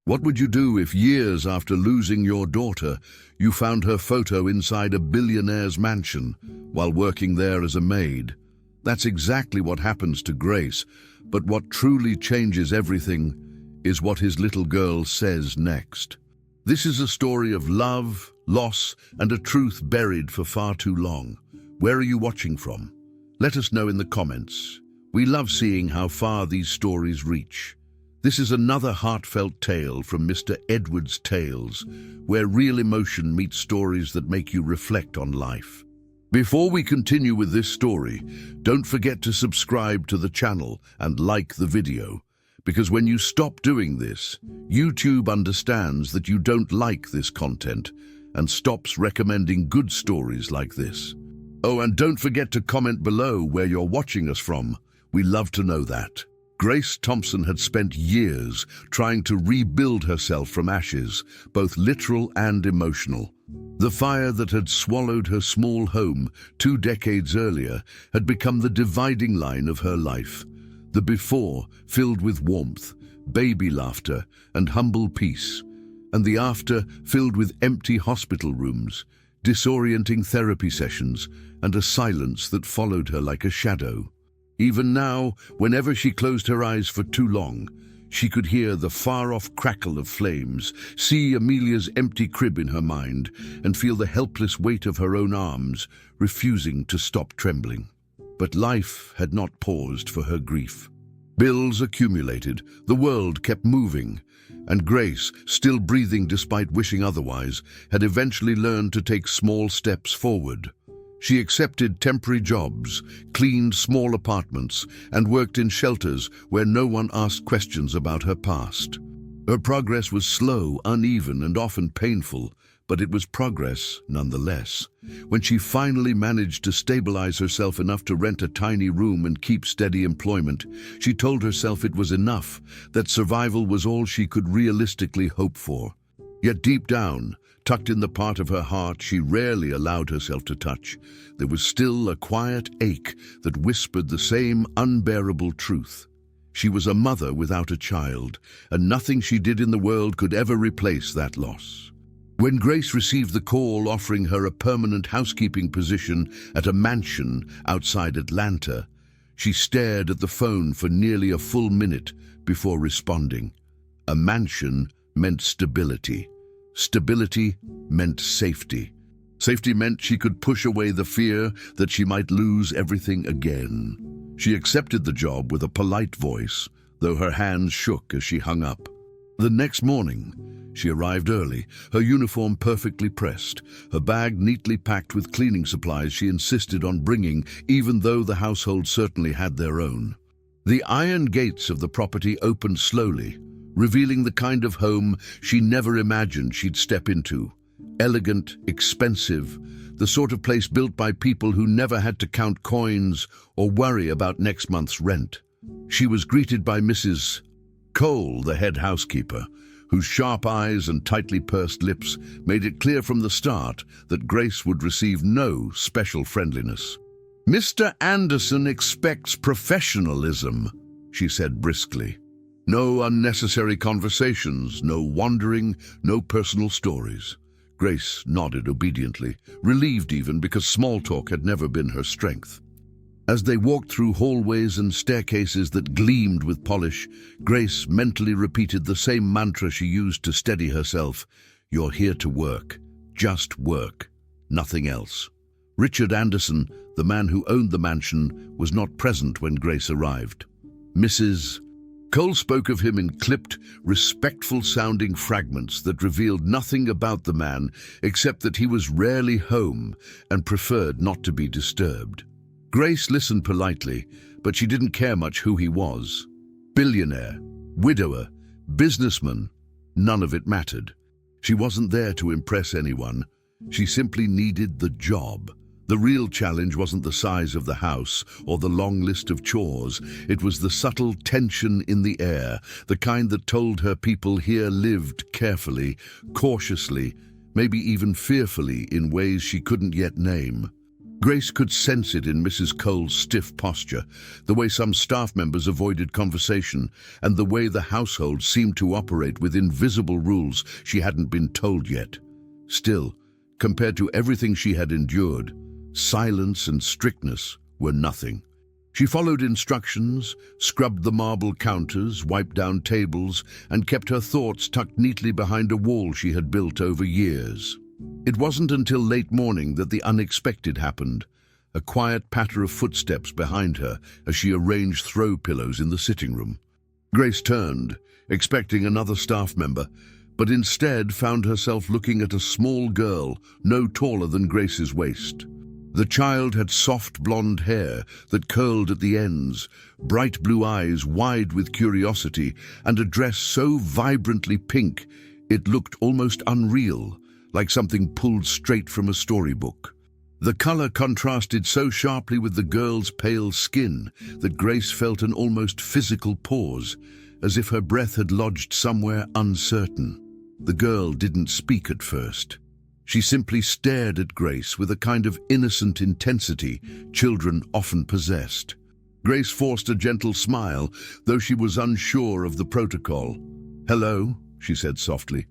What would you do if years after losing your daughter, you found her photo inside a billionaire's mansion while working there as a maid? That's exactly what happens to Grace, but what truly changes everything is what his little girl says next. This is a story of love, loss, and a truth buried for far too long. Where are you watching from? Let us know in the comments. We love seeing how far these stories reach. This is another heartfelt tale from Mr. Edward's Tales, where real emotion meets stories that make you reflect on life. Before we continue with this story, don't forget to subscribe to the channel and like the video, because when you stop doing this, YouTube understands that you don't like this content and stops recommending good stories like this. Oh, and don't forget to comment below where you're watching us from. We love to know that. Grace Thompson had spent years trying to rebuild herself from ashes, both literal and emotional. The fire that had swallowed her small home 2 decades earlier had become the dividing line of her life. The before filled with warmth, baby laughter, and humble peace, and the after filled with empty hospital rooms, disorienting therapy sessions, and a silence that followed her like a shadow. Even now, whenever she closed her eyes for too long, she could hear the far-off crackle of flames, see Amelia's empty crib in her mind, and feel the helpless weight of her own arms, refusing to stop trembling. But life had not paused for her grief. Bills accumulated, the world kept moving, and Grace, still breathing despite wishing otherwise, had eventually learned to take small steps forward. She accepted temporary jobs, cleaned small apartments, and worked in shelters where no one asked questions about her past. Her progress was slow, uneven, and often painful, but it was progress nonetheless. When she finally managed to stabilize herself enough to rent a tiny room and keep steady employment, she told herself it was enough, that survival was all she could realistically hope for. Yet deep down, tucked in the part of her heart she rarely allowed herself to touch, there was still a quiet ache that whispered the same unbearable truth. She was a mother without a child, and nothing she did in the world could ever replace that loss. When Grace received the call offering her a permanent housekeeping position at a mansion outside Atlanta, she stared at the phone for nearly a full minute before responding. A mansion meant stability. Stability meant safety. Safety meant she could push away the fear that she might lose everything again. She accepted the job with a polite voice, though her hands shook as she hung up. The next morning, she arrived early, her uniform perfectly pressed, her bag neatly packed with cleaning supplies she insisted on bringing, even though the household certainly had their own. The iron gates of the property opened slowly, revealing the kind of home she never imagined she'd step into. Elegant, expensive, the sort of place built by people who never had to count coins or worry about next month's rent. She was greeted by Mrs. Cole, the head housekeeper, whose sharp eyes and tightly pursed lips made it clear from the start that Grace would receive no special friendliness. "Mr. Anderson expects professionalism," she said briskly. "No unnecessary conversations, no wandering, no personal stories." Grace nodded obediently, relieved even because small talk had never been her strength. As they walked through hallways and staircases that gleamed with polish, Grace mentally repeated the same mantra she used to steady herself: "You're here to work. Just work. Nothing else." Richard Anderson, the man who owned the mansion, was not present when Grace arrived. Mrs. Cole spoke of him in clipped, respectful-sounding fragments that revealed nothing about the man except that he was rarely home and preferred not to be disturbed. Grace listened politely, but she didn't care much who he was. Billionaire, widower, businessman, none of it mattered. She wasn't there to impress anyone. She simply needed the job. The real challenge wasn't the size of the house or the long list of chores. It was the subtle tension in the air, the kind that told her people here lived carefully, cautiously, maybe even fearfully in ways she couldn't yet name. Grace could sense it in Mrs. Cole's stiff posture, the way some staff members avoided conversation, and the way the household seemed to operate with invisible rules she hadn't been told yet. Still, compared to everything she had endured, silence and strictness were nothing. She followed instructions, scrubbed the marble counters, wiped down tables, and kept her thoughts tucked neatly behind a wall she had built over years. It wasn't until late morning that the unexpected happened, a quiet patter of footsteps behind her as she arranged throw pillows in the sitting room. Grace turned, expecting another staff member, but instead found herself looking at a small girl no taller than Grace's waist. The child had soft blonde hair that curled at the ends, bright blue eyes wide with curiosity, and a dress so vibrantly pink it looked almost unreal, like something pulled straight from a storybook. The color contrasted so sharply with the girl's pale skin that Grace felt an almost physical pause, as if her breath had lodged somewhere uncertain. The girl didn't speak at first. She simply stared at Grace with a kind of innocent intensity children often possessed. Grace forced a gentle smile, though she was unsure of the protocol. "Hello," she said softly.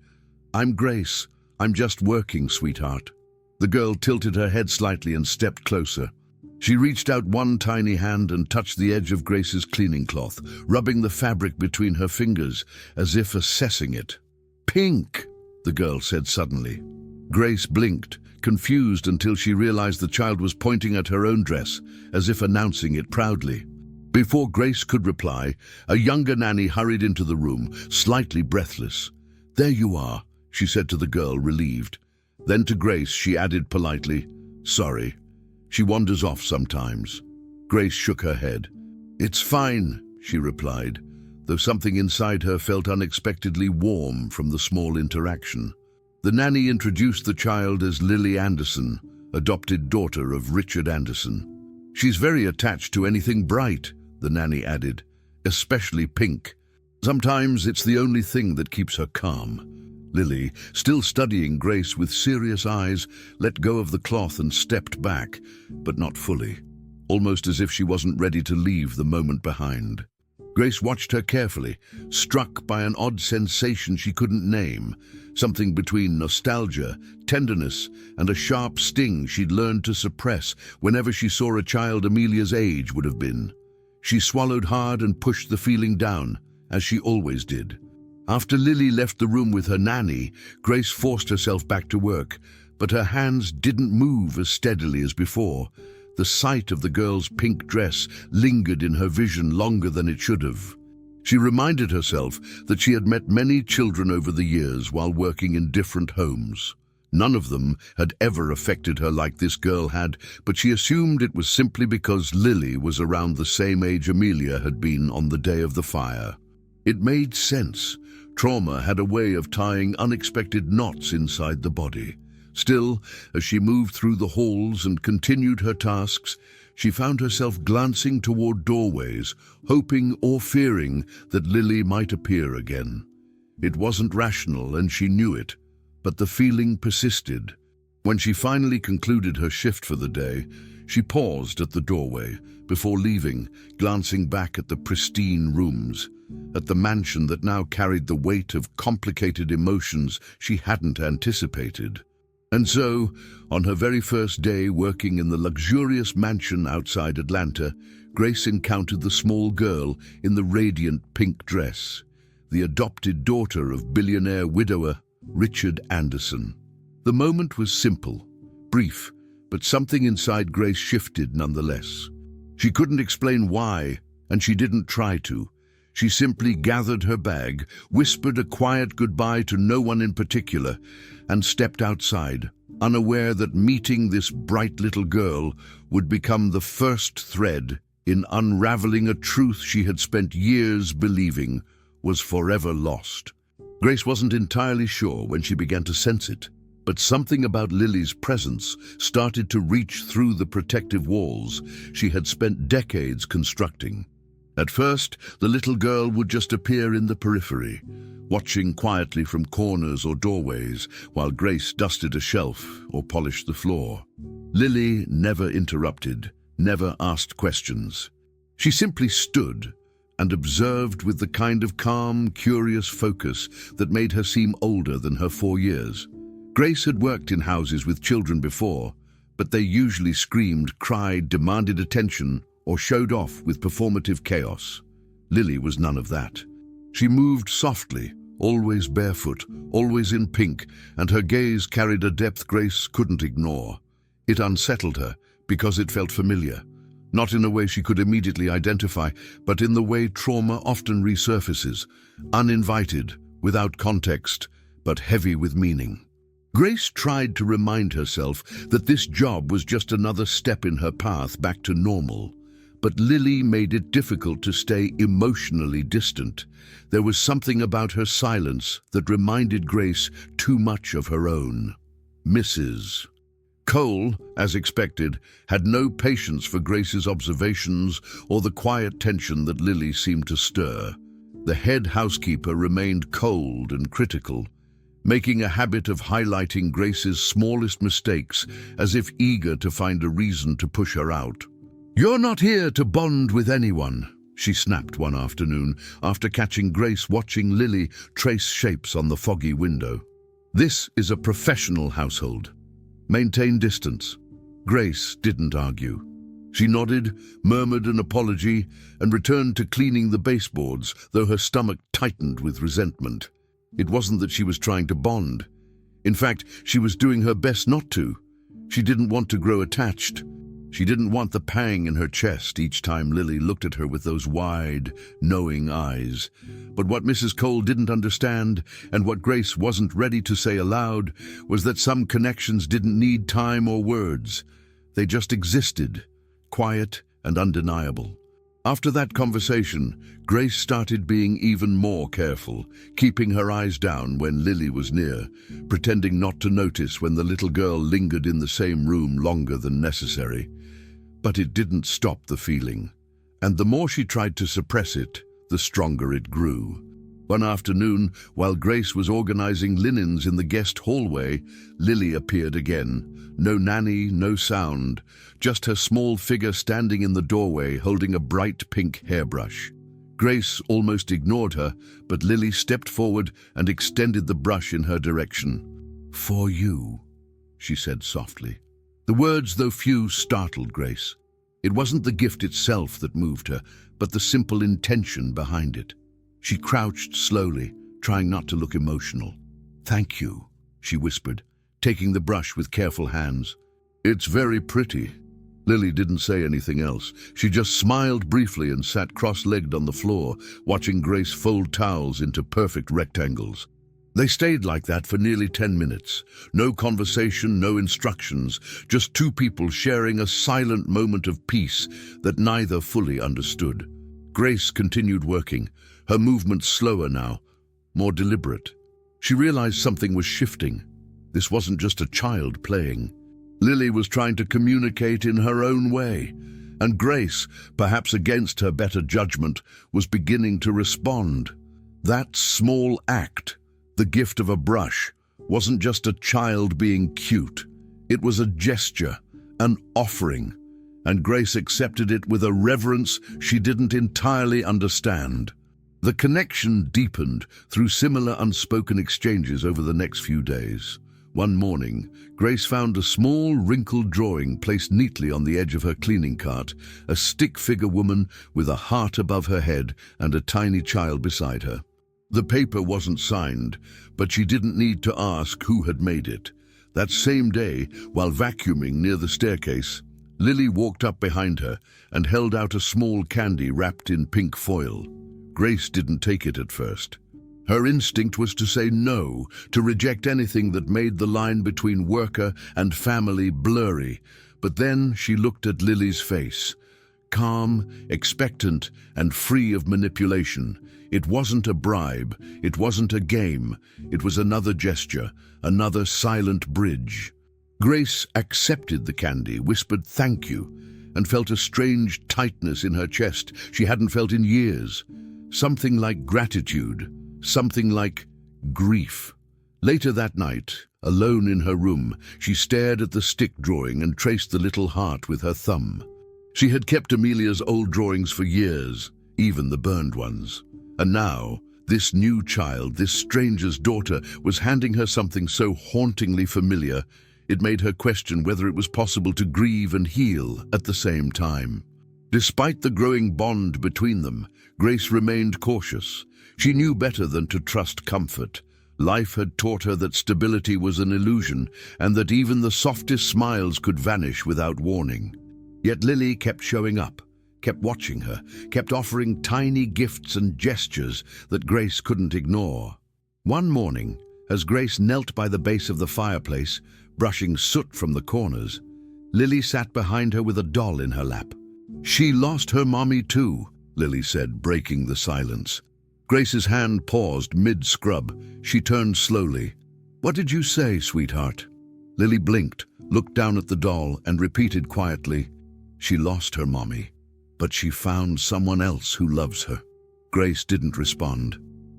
"I'm Grace. I'm just working, sweetheart." The girl tilted her head slightly and stepped closer. She reached out one tiny hand and touched the edge of Grace's cleaning cloth, rubbing the fabric between her fingers as if assessing it. "Pink," the girl said suddenly. Grace blinked, confused until she realized the child was pointing at her own dress, as if announcing it proudly. Before Grace could reply, a younger nanny hurried into the room, slightly breathless. "There you are," she said to the girl, relieved. Then to Grace she added politely, "Sorry. She wanders off sometimes." Grace shook her head. "It's fine," she replied, though something inside her felt unexpectedly warm from the small interaction. The nanny introduced the child as Lily Anderson, adopted daughter of Richard Anderson. "She's very attached to anything bright," the nanny added, "especially pink. Sometimes it's the only thing that keeps her calm." Lily, still studying Grace with serious eyes, let go of the cloth and stepped back, but not fully, almost as if she wasn't ready to leave the moment behind. Grace watched her carefully, struck by an odd sensation she couldn't name, something between nostalgia, tenderness, and a sharp sting she'd learned to suppress whenever she saw a child Amelia's age would have been. She swallowed hard and pushed the feeling down, as she always did. After Lily left the room with her nanny, Grace forced herself back to work, but her hands didn't move as steadily as before. The sight of the girl's pink dress lingered in her vision longer than it should have. She reminded herself that she had met many children over the years while working in different homes. None of them had ever affected her like this girl had, but she assumed it was simply because Lily was around the same age Amelia had been on the day of the fire. It made sense. Trauma had a way of tying unexpected knots inside the body. Still, as she moved through the halls and continued her tasks, she found herself glancing toward doorways, hoping or fearing that Lily might appear again. It wasn't rational, and she knew it, but the feeling persisted. When she finally concluded her shift for the day, she paused at the doorway before leaving, glancing back at the pristine rooms, at the mansion that now carried the weight of complicated emotions she hadn't anticipated. And so, on her very first day working in the luxurious mansion outside Atlanta, Grace encountered the small girl in the radiant pink dress, the adopted daughter of billionaire widower Richard Anderson. The moment was simple, brief, but something inside Grace shifted nonetheless. She couldn't explain why, and she didn't try to. She simply gathered her bag, whispered a quiet goodbye to no one in particular, and stepped outside, unaware that meeting this bright little girl would become the first thread in unraveling a truth she had spent years believing was forever lost. Grace wasn't entirely sure when she began to sense it, but something about Lily's presence started to reach through the protective walls she had spent decades constructing. At first, the little girl would just appear in the periphery, watching quietly from corners or doorways while Grace dusted a shelf or polished the floor. Lily never interrupted, never asked questions. She simply stood and observed with the kind of calm, curious focus that made her seem older than her 4 years. Grace had worked in houses with children before, but they usually screamed, cried, demanded attention, or showed off with performative chaos. Lily was none of that. She moved softly, always barefoot, always in pink, and her gaze carried a depth Grace couldn't ignore. It unsettled her because it felt familiar, not in a way she could immediately identify, but in the way trauma often resurfaces, uninvited, without context, but heavy with meaning. Grace tried to remind herself that this job was just another step in her path back to normal. But Lily made it difficult to stay emotionally distant. There was something about her silence that reminded Grace too much of her own. Mrs. Cole, as expected, had no patience for Grace's observations or the quiet tension that Lily seemed to stir. The head housekeeper remained cold and critical, making a habit of highlighting Grace's smallest mistakes as if eager to find a reason to push her out. "You're not here to bond with anyone," she snapped one afternoon after catching Grace watching Lily trace shapes on the foggy window. "This is a professional household. Maintain distance." Grace didn't argue. She nodded, murmured an apology, and returned to cleaning the baseboards, though her stomach tightened with resentment. It wasn't that she was trying to bond. In fact, she was doing her best not to. She didn't want to grow attached. She didn't want the pang in her chest each time Lily looked at her with those wide, knowing eyes. But what Mrs. Cole didn't understand, and what Grace wasn't ready to say aloud, was that some connections didn't need time or words. They just existed, quiet and undeniable. After that conversation, Grace started being even more careful, keeping her eyes down when Lily was near, pretending not to notice when the little girl lingered in the same room longer than necessary. But it didn't stop the feeling, and the more she tried to suppress it, the stronger it grew. One afternoon, while Grace was organizing linens in the guest hallway, Lily appeared again. No nanny, no sound, just her small figure standing in the doorway holding a bright pink hairbrush. Grace almost ignored her, but Lily stepped forward and extended the brush in her direction. "For you," she said softly. The words, though few, startled Grace. It wasn't the gift itself that moved her, but the simple intention behind it. She crouched slowly, trying not to look emotional. "Thank you," she whispered, taking the brush with careful hands. "It's very pretty." Lily didn't say anything else. She just smiled briefly and sat cross-legged on the floor, watching Grace fold towels into perfect rectangles. They stayed like that for nearly 10 minutes. No conversation, no instructions, just two people sharing a silent moment of peace that neither fully understood. Grace continued working, her movements slower now, more deliberate. She realized something was shifting. This wasn't just a child playing. Lily was trying to communicate in her own way, and Grace, perhaps against her better judgment, was beginning to respond. That small act, the gift of a brush, wasn't just a child being cute. It was a gesture, an offering, and Grace accepted it with a reverence she didn't entirely understand. The connection deepened through similar unspoken exchanges over the next few days. One morning, Grace found a small, wrinkled drawing placed neatly on the edge of her cleaning cart, a stick-figure woman with a heart above her head and a tiny child beside her. The paper wasn't signed, but she didn't need to ask who had made it. That same day, while vacuuming near the staircase, Lily walked up behind her and held out a small candy wrapped in pink foil. Grace didn't take it at first. Her instinct was to say no, to reject anything that made the line between worker and family blurry. But then she looked at Lily's face, calm, expectant, and free of manipulation. It wasn't a bribe, it wasn't a game, it was another gesture, another silent bridge. Grace accepted the candy, whispered thank you, and felt a strange tightness in her chest she hadn't felt in years. Something like gratitude, something like grief. Later that night, alone in her room, she stared at the stick drawing and traced the little heart with her thumb. She had kept Amelia's old drawings for years, even the burned ones. And now, this new child, this stranger's daughter, was handing her something so hauntingly familiar, it made her question whether it was possible to grieve and heal at the same time. Despite the growing bond between them, Grace remained cautious. She knew better than to trust comfort. Life had taught her that stability was an illusion and that even the softest smiles could vanish without warning. Yet Lily kept showing up, kept watching her, kept offering tiny gifts and gestures that Grace couldn't ignore. One morning, as Grace knelt by the base of the fireplace, brushing soot from the corners, Lily sat behind her with a doll in her lap. "She lost her mommy too," Lily said, breaking the silence. Grace's hand paused mid-scrub. She turned slowly. "What did you say, sweetheart?" Lily blinked, looked down at the doll, and repeated quietly, "She lost her mommy, but she found someone else who loves her." Grace didn't respond.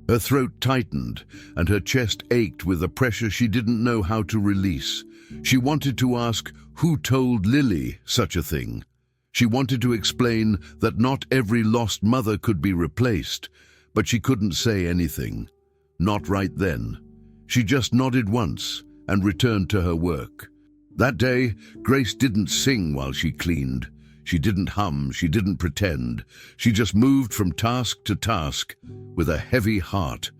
Her throat tightened, and her chest ached with a pressure she didn't know how to release. She wanted to ask, who told Lily such a thing? She wanted to explain that not every lost mother could be replaced, but she couldn't say anything. Not right then. She just nodded once and returned to her work. That day, Grace didn't sing while she cleaned. She didn't hum, she didn't pretend. She just moved from task to task with a heavy heart,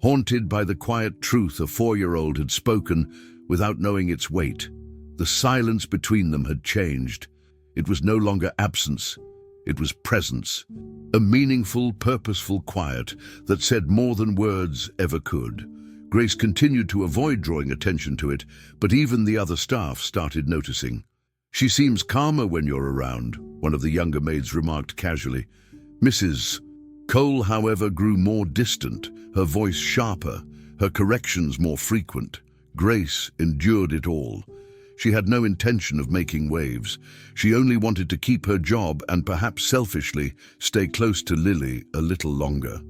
haunted by the quiet truth a 4-year-old had spoken without knowing its weight. The silence between them had changed. It was no longer absence, it was presence. A meaningful, purposeful quiet that said more than words ever could. Grace continued to avoid drawing attention to it, but even the other staff started noticing. "She seems calmer when you're around," one of the younger maids remarked casually. Mrs. Cole, however, grew more distant, her voice sharper, her corrections more frequent. Grace endured it all. She had no intention of making waves. She only wanted to keep her job and, perhaps selfishly, stay close to Lily a little longer.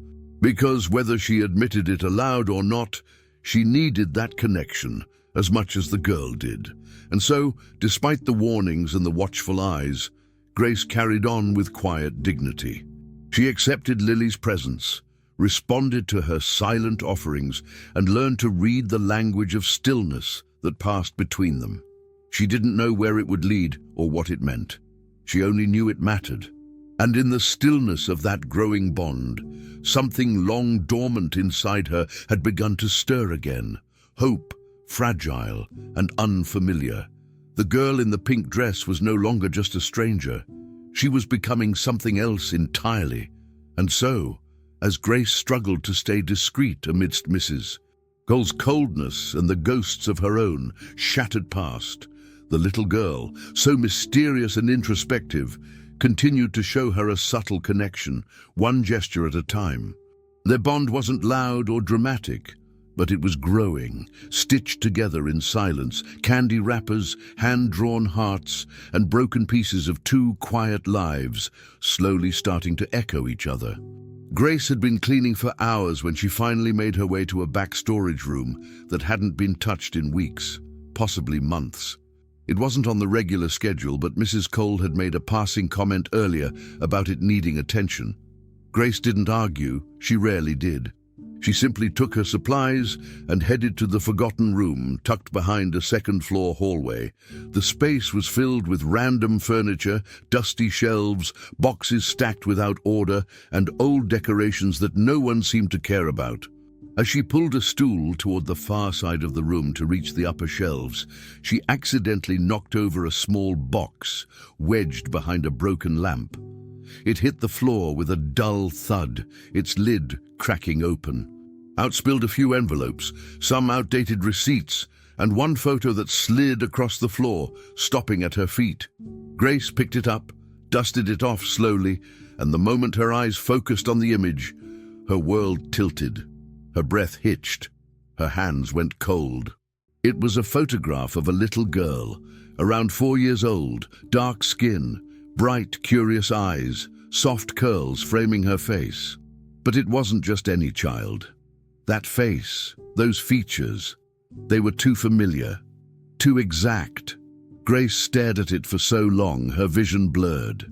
Because whether she admitted it aloud or not, she needed that connection as much as the girl did. And so, despite the warnings and the watchful eyes, Grace carried on with quiet dignity. She accepted Lily's presence, responded to her silent offerings, and learned to read the language of stillness that passed between them. She didn't know where it would lead or what it meant. She only knew it mattered. And in the stillness of that growing bond, something long dormant inside her had begun to stir again. Hope, fragile and unfamiliar. The girl in the pink dress was no longer just a stranger. She was becoming something else entirely. And so, as Grace struggled to stay discreet amidst Mrs. Cole's coldness and the ghosts of her own shattered past, the little girl, so mysterious and introspective, continued to show her a subtle connection, one gesture at a time. Their bond wasn't loud or dramatic, but it was growing, stitched together in silence, candy wrappers, hand-drawn hearts, and broken pieces of two quiet lives, slowly starting to echo each other. Grace had been cleaning for hours when she finally made her way to a back storage room that hadn't been touched in weeks, possibly months. It wasn't on the regular schedule, but Mrs. Cole had made a passing comment earlier about it needing attention. Grace didn't argue, she rarely did. She simply took her supplies and headed to the forgotten room tucked behind a second-floor hallway. The space was filled with random furniture, dusty shelves, boxes stacked without order, and old decorations that no one seemed to care about. As she pulled a stool toward the far side of the room to reach the upper shelves, she accidentally knocked over a small box wedged behind a broken lamp. It hit the floor with a dull thud, its lid cracking open. Out spilled a few envelopes, some outdated receipts, and one photo that slid across the floor, stopping at her feet. Grace picked it up, dusted it off slowly, and the moment her eyes focused on the image, her world tilted. Her breath hitched. Her hands went cold. It was a photograph of a little girl, around 4 years old, dark skin, bright, curious eyes, soft curls framing her face. But it wasn't just any child. That face, those features, they were too familiar, too exact. Grace stared at it for so long, her vision blurred.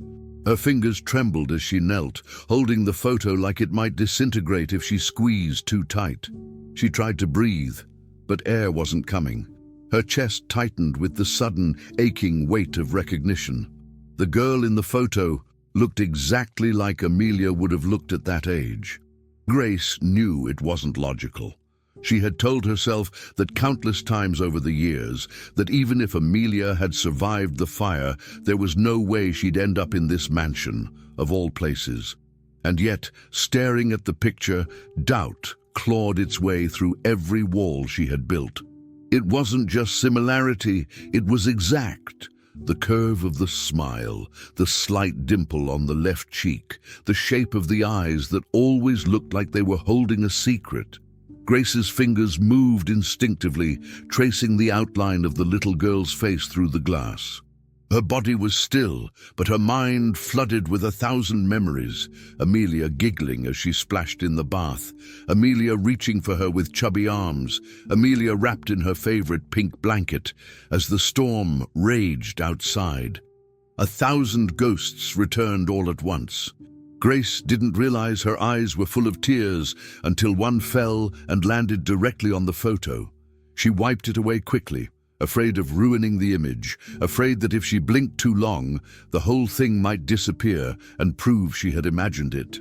Her fingers trembled as she knelt, holding the photo like it might disintegrate if she squeezed too tight. She tried to breathe, but air wasn't coming. Her chest tightened with the sudden, aching weight of recognition. The girl in the photo looked exactly like Amelia would have looked at that age. Grace knew it wasn't logical. She had told herself that countless times over the years that even if Amelia had survived the fire, there was no way she'd end up in this mansion, of all places. And yet, staring at the picture, doubt clawed its way through every wall she had built. It wasn't just similarity, it was exact. The curve of the smile, the slight dimple on the left cheek, the shape of the eyes that always looked like they were holding a secret. Grace's fingers moved instinctively, tracing the outline of the little girl's face through the glass. Her body was still, but her mind flooded with 1,000 memories. Amelia giggling as she splashed in the bath, Amelia reaching for her with chubby arms, Amelia wrapped in her favorite pink blanket as the storm raged outside. 1,000 ghosts returned all at once. Grace didn't realize her eyes were full of tears until one fell and landed directly on the photo. She wiped it away quickly, afraid of ruining the image, afraid that if she blinked too long, the whole thing might disappear and prove she had imagined it.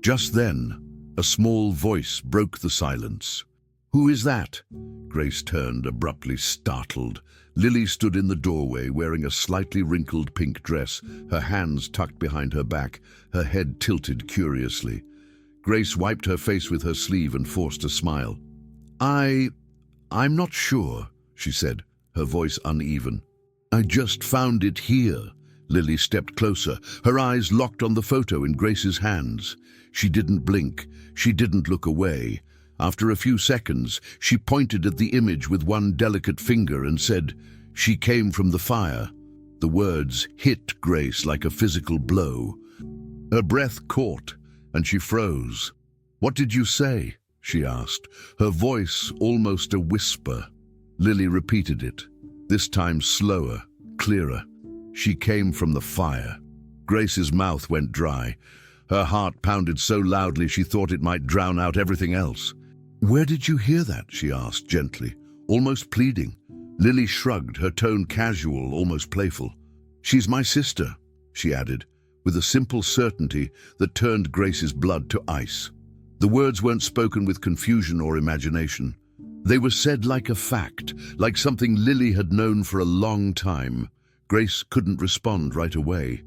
Just then, a small voice broke the silence. "Who is that?" Grace turned, abruptly startled. Lily stood in the doorway wearing a slightly wrinkled pink dress, her hands tucked behind her back, her head tilted curiously. Grace wiped her face with her sleeve and forced a smile. I'm not sure," she said, her voice uneven. "I just found it here." Lily stepped closer, her eyes locked on the photo in Grace's hands. She didn't blink, she didn't look away. After a few seconds, she pointed at the image with one delicate finger and said, "She came from the fire." The words hit Grace like a physical blow. Her breath caught, and she froze. "What did you say?" she asked, her voice almost a whisper. Lily repeated it, this time slower, clearer. "She came from the fire." Grace's mouth went dry. Her heart pounded so loudly she thought it might drown out everything else. "Where did you hear that?" she asked gently, almost pleading. Lily shrugged, her tone casual, almost playful. "She's my sister," she added, with a simple certainty that turned Grace's blood to ice. The words weren't spoken with confusion or imagination. They were said like a fact, like something Lily had known for a long time. Grace couldn't respond right away.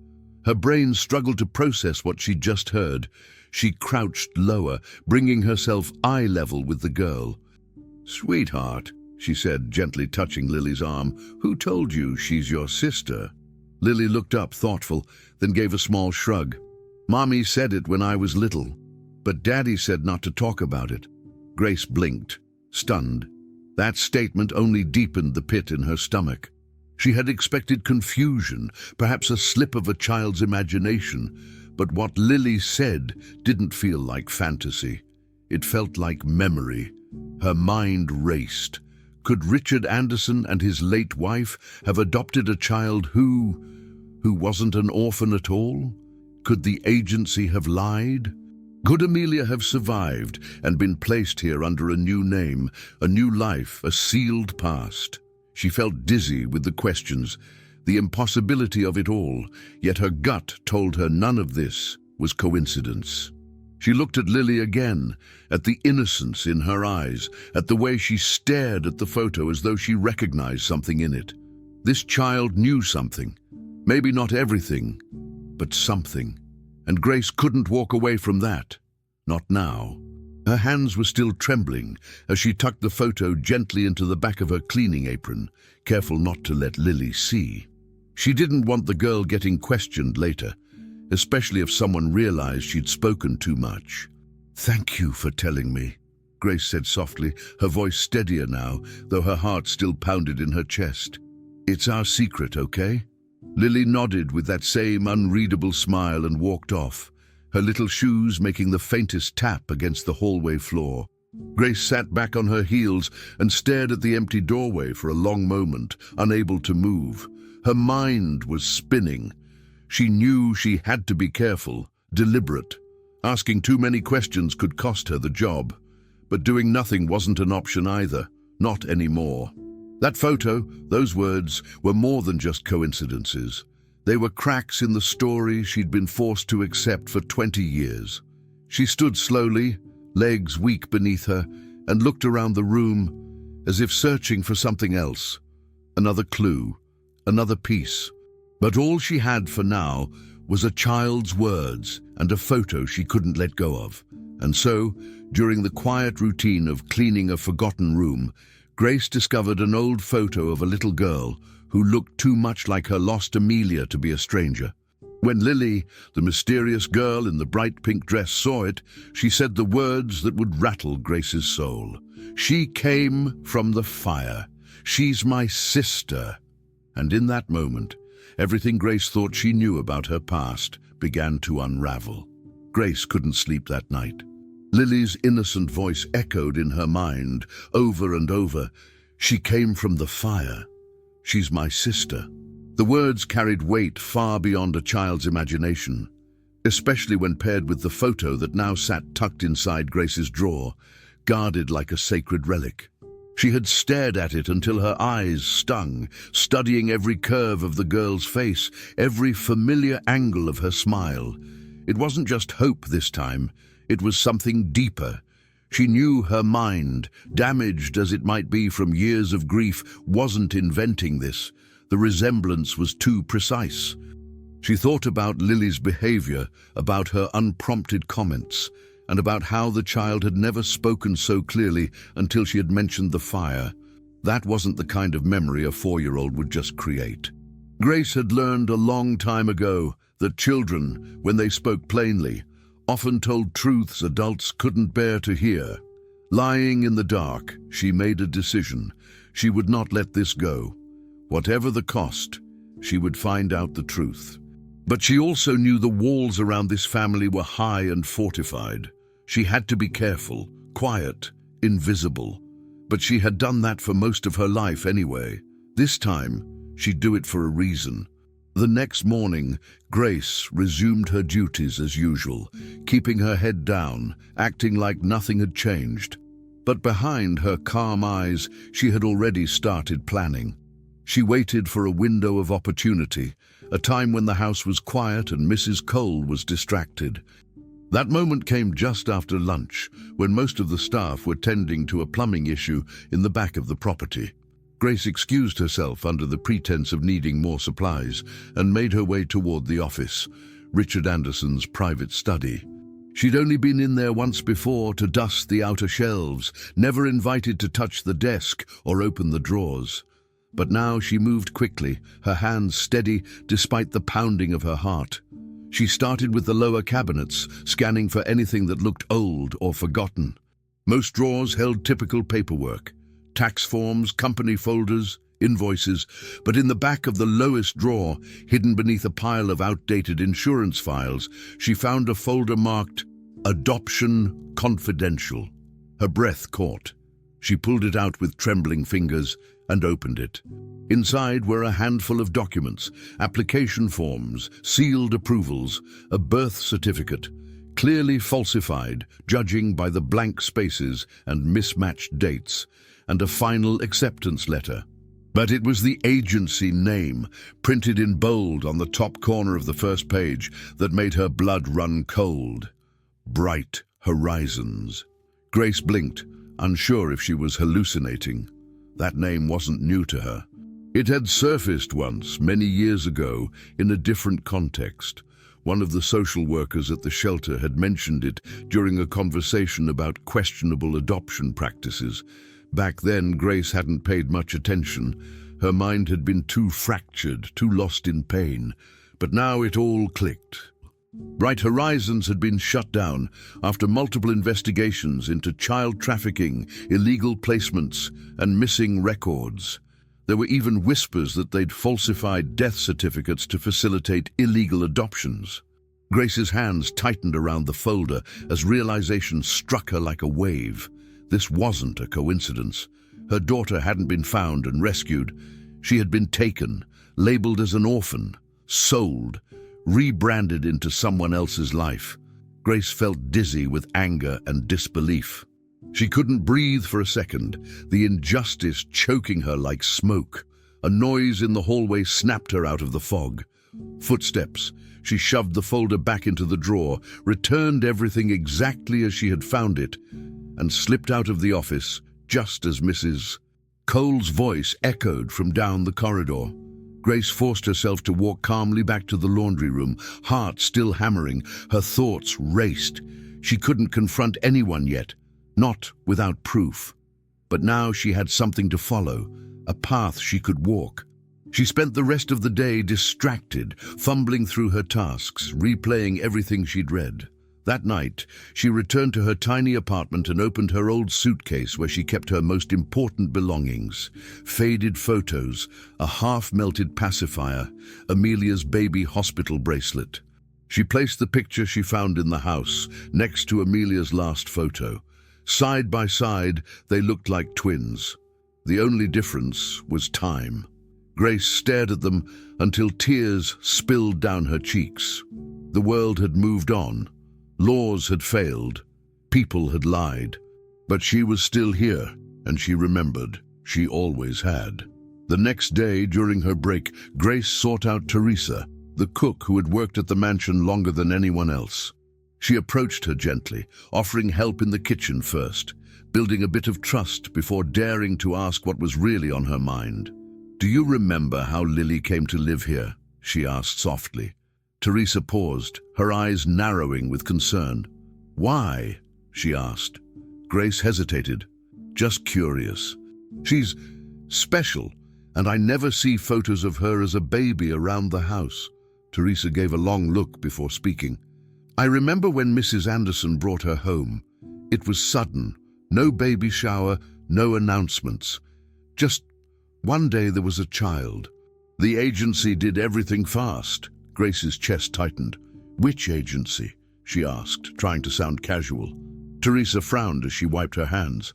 Her brain struggled to process what she'd just heard. She crouched lower, bringing herself eye level with the girl. "Sweetheart," she said, gently touching Lily's arm, "who told you she's your sister?" Lily looked up, thoughtful, then gave a small shrug. "Mommy said it when I was little, but Daddy said not to talk about it." Grace blinked, stunned. That statement only deepened the pit in her stomach. She had expected confusion, perhaps a slip of a child's imagination, but what Lily said didn't feel like fantasy. It felt like memory. Her mind raced. Could Richard Anderson and his late wife have adopted a child who wasn't an orphan at all? Could the agency have lied? Could Amelia have survived and been placed here under a new name, a new life, a sealed past? She felt dizzy with the questions, the impossibility of it all, yet her gut told her none of this was coincidence. She looked at Lily again, at the innocence in her eyes, at the way she stared at the photo as though she recognized something in it. This child knew something. Maybe not everything, but something. And Grace couldn't walk away from that. Not now. Her hands were still trembling as she tucked the photo gently into the back of her cleaning apron, careful not to let Lily see. She didn't want the girl getting questioned later, especially if someone realized she'd spoken too much. "Thank you for telling me," Grace said softly, her voice steadier now, though her heart still pounded in her chest. "It's our secret, okay?" Lily nodded with that same unreadable smile and walked off, her little shoes making the faintest tap against the hallway floor. Grace sat back on her heels and stared at the empty doorway for a long moment, unable to move. Her mind was spinning. She knew she had to be careful, deliberate. Asking too many questions could cost her the job. But doing nothing wasn't an option either, not anymore. That photo, those words, were more than just coincidences. They were cracks in the story she'd been forced to accept for 20 years. She stood slowly, legs weak beneath her, and looked around the room as if searching for something else. Another clue, another piece. But all she had for now was a child's words and a photo she couldn't let go of. And so, during the quiet routine of cleaning a forgotten room, Grace discovered an old photo of a little girl who looked too much like her lost Amelia to be a stranger. When Lily, the mysterious girl in the bright pink dress, saw it, she said the words that would rattle Grace's soul. "She came from the fire. She's my sister." And in that moment, everything Grace thought she knew about her past began to unravel. Grace couldn't sleep that night. Lily's innocent voice echoed in her mind over and over. "She came from the fire. She's my sister." The words carried weight far beyond a child's imagination, especially when paired with the photo that now sat tucked inside Grace's drawer, guarded like a sacred relic. She had stared at it until her eyes stung, studying every curve of the girl's face, every familiar angle of her smile. It wasn't just hope this time, it was something deeper. She knew her mind, damaged as it might be from years of grief, wasn't inventing this. The resemblance was too precise. She thought about Lily's behavior, about her unprompted comments, and about how the child had never spoken so clearly until she had mentioned the fire. That wasn't the kind of memory a 4-year-old would just create. Grace had learned a long time ago that children, when they spoke plainly, often told truths adults couldn't bear to hear. Lying in the dark, she made a decision. She would not let this go. Whatever the cost, she would find out the truth. But she also knew the walls around this family were high and fortified. She had to be careful, quiet, invisible. But she had done that for most of her life anyway. This time, she'd do it for a reason. The next morning, Grace resumed her duties as usual, keeping her head down, acting like nothing had changed. But behind her calm eyes, she had already started planning. She waited for a window of opportunity, a time when the house was quiet and Mrs. Cole was distracted. That moment came just after lunch, when most of the staff were tending to a plumbing issue in the back of the property. Grace excused herself under the pretense of needing more supplies and made her way toward the office, Richard Anderson's private study. She'd only been in there once before to dust the outer shelves, never invited to touch the desk or open the drawers. But now she moved quickly, her hands steady despite the pounding of her heart. She started with the lower cabinets, scanning for anything that looked old or forgotten. Most drawers held typical paperwork, tax forms, company folders, invoices, but in the back of the lowest drawer, hidden beneath a pile of outdated insurance files, she found a folder marked Adoption Confidential. Her breath caught. She pulled it out with trembling fingers and opened it. Inside were a handful of documents, application forms, sealed approvals, a birth certificate, clearly falsified, judging by the blank spaces and mismatched dates, and a final acceptance letter. But it was the agency name, printed in bold on the top corner of the first page, that made her blood run cold. Bright Horizons. Grace blinked, unsure if she was hallucinating. That name wasn't new to her. It had surfaced once, many years ago, in a different context. One of the social workers at the shelter had mentioned it during a conversation about questionable adoption practices. Back then, Grace hadn't paid much attention. Her mind had been too fractured, too lost in pain. But now it all clicked. Bright Horizons had been shut down after multiple investigations into child trafficking, illegal placements, and missing records. There were even whispers that they'd falsified death certificates to facilitate illegal adoptions. Grace's hands tightened around the folder as realization struck her like a wave. This wasn't a coincidence. Her daughter hadn't been found and rescued. She had been taken, labeled as an orphan, sold, rebranded into someone else's life. Grace felt dizzy with anger and disbelief. She couldn't breathe for a second, the injustice choking her like smoke. A noise in the hallway snapped her out of the fog. Footsteps. She shoved the folder back into the drawer, returned everything exactly as she had found it, and slipped out of the office just as Mrs. Cole's voice echoed from down the corridor. Grace forced herself to walk calmly back to the laundry room, heart still hammering. Her thoughts raced. She couldn't confront anyone yet, not without proof. But now she had something to follow, a path she could walk. She spent the rest of the day distracted, fumbling through her tasks, replaying everything she'd read. That night, she returned to her tiny apartment and opened her old suitcase where she kept her most important belongings. Faded photos, a half-melted pacifier, Amelia's baby hospital bracelet. She placed the picture she found in the house next to Amelia's last photo. Side by side, they looked like twins. The only difference was time. Grace stared at them until tears spilled down her cheeks. The world had moved on. Laws had failed. People had lied. But she was still here, and she remembered. She always had. The next day, during her break, Grace sought out Teresa, the cook who had worked at the mansion longer than anyone else. She approached her gently, offering help in the kitchen first, building a bit of trust before daring to ask what was really on her mind. "Do you remember how Lily came to live here?" she asked softly. Teresa paused, her eyes narrowing with concern. "Why?" she asked. Grace hesitated. "Just curious. She's special, and I never see photos of her as a baby around the house." Teresa gave a long look before speaking. "I remember when Mrs. Anderson brought her home. It was sudden. No baby shower, no announcements. Just one day there was a child. The agency did everything fast." Grace's chest tightened. "Which agency?" she asked, trying to sound casual. Teresa frowned as she wiped her hands.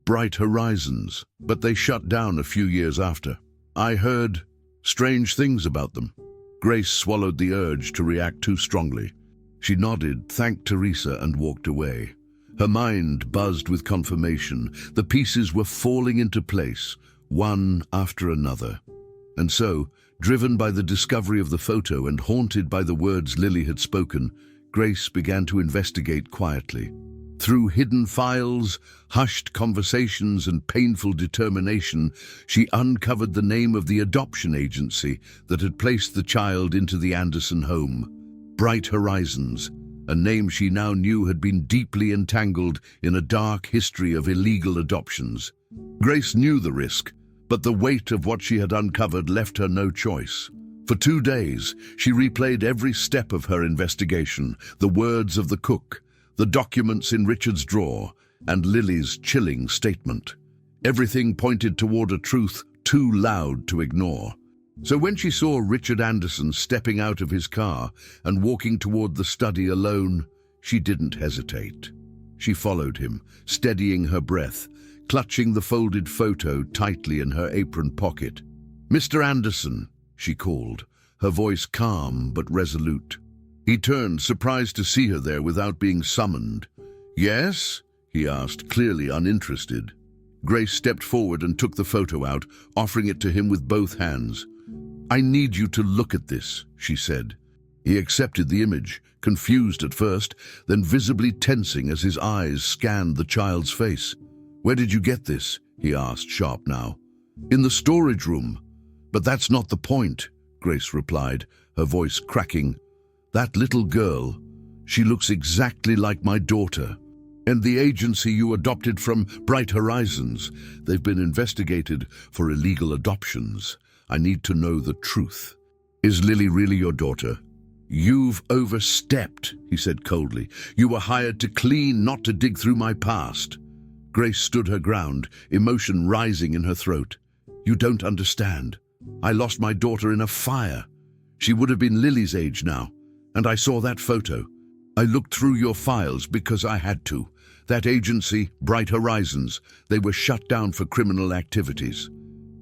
"Bright Horizons, but they shut down a few years after. I heard strange things about them." Grace swallowed the urge to react too strongly. She nodded, thanked Teresa, and walked away. Her mind buzzed with confirmation. The pieces were falling into place, one after another. And so, driven by the discovery of the photo and haunted by the words Lily had spoken, Grace began to investigate quietly. Through hidden files, hushed conversations, and painful determination, she uncovered the name of the adoption agency that had placed the child into the Anderson home. Bright Horizons, a name she now knew had been deeply entangled in a dark history of illegal adoptions. Grace knew the risk, but the weight of what she had uncovered left her no choice. For 2 days, she replayed every step of her investigation, the words of the cook, the documents in Richard's drawer, and Lily's chilling statement. Everything pointed toward a truth too loud to ignore. So when she saw Richard Anderson stepping out of his car and walking toward the study alone, she didn't hesitate. She followed him, steadying her breath, clutching the folded photo tightly in her apron pocket. "Mr. Anderson," she called, her voice calm but resolute. He turned, surprised to see her there without being summoned. "Yes?" he asked, clearly uninterested. Grace stepped forward and took the photo out, offering it to him with both hands. "I need you to look at this," she said. He accepted the image, confused at first, then visibly tensing as his eyes scanned the child's face. "Where did you get this?" he asked, sharp now. "In the storage room. But that's not the point," Grace replied, her voice cracking. "That little girl, she looks exactly like my daughter. And the agency you adopted from Bright Horizons, they've been investigated for illegal adoptions. I need to know the truth. Is Lily really your daughter?" "You've overstepped," he said coldly. "You were hired to clean, not to dig through my past." Grace stood her ground, emotion rising in her throat. "You don't understand. I lost my daughter in a fire. She would have been Lily's age now, and I saw that photo. I looked through your files because I had to. That agency, Bright Horizons, they were shut down for criminal activities.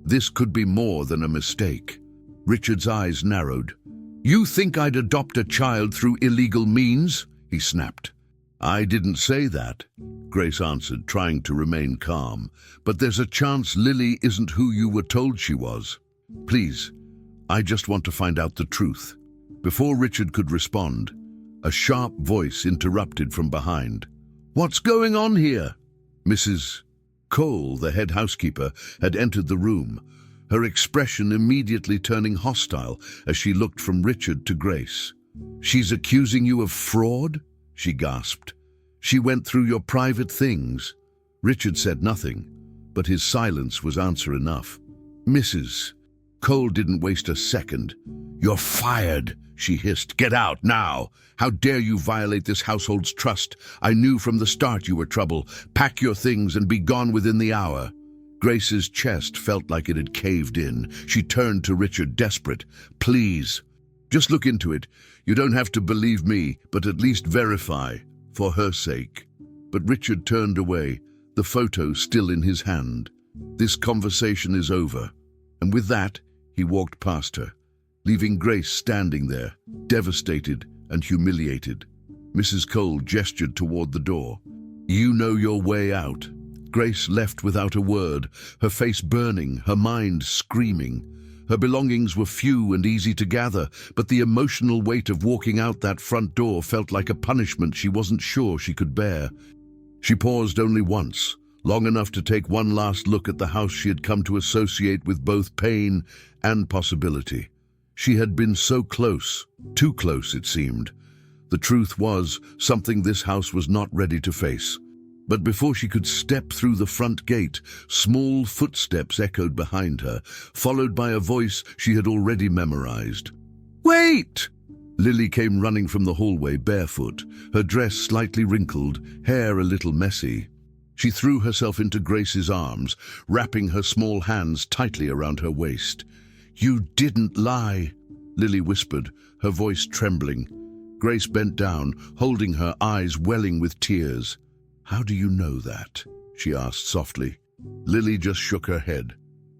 This could be more than a mistake. Richard's eyes narrowed. "You think I'd adopt a child through illegal means?" he snapped. "I didn't say that," Grace answered, trying to remain calm. "But there's a chance Lily isn't who you were told she was. Please, I just want to find out the truth." Before Richard could respond, a sharp voice interrupted from behind. "What's going on here?" Mrs. Cole, the head housekeeper, had entered the room, her expression immediately turning hostile as she looked from Richard to Grace. "She's accusing you of fraud?" she gasped. "She went through your private things." Richard said nothing, but his silence was answer enough. Mrs. Cole didn't waste a second. "You're fired," she hissed. "Get out, now! How dare you violate this household's trust? I knew from the start you were trouble. Pack your things and be gone within the hour." Grace's chest felt like it had caved in. She turned to Richard, desperate. "Please, just look into it. You don't have to believe me, but at least verify, for her sake." But Richard turned away, the photo still in his hand. "This conversation is over." And with that, he walked past her, leaving Grace standing there, devastated and humiliated. Mrs. Cole gestured toward the door. "You know your way out." Grace left without a word, her face burning, her mind screaming. Her belongings were few and easy to gather, but the emotional weight of walking out that front door felt like a punishment she wasn't sure she could bear. She paused only once, long enough to take one last look at the house she had come to associate with both pain and possibility. She had been so close, too close it seemed. The truth was, something this house was not ready to face. But before she could step through the front gate, small footsteps echoed behind her, followed by a voice she had already memorized. "Wait!" Lily came running from the hallway barefoot, her dress slightly wrinkled, hair a little messy. She threw herself into Grace's arms, wrapping her small hands tightly around her waist. "You didn't lie," Lily whispered, her voice trembling. Grace bent down, holding her, eyes welling with tears. "How do you know that?" she asked softly. Lily just shook her head.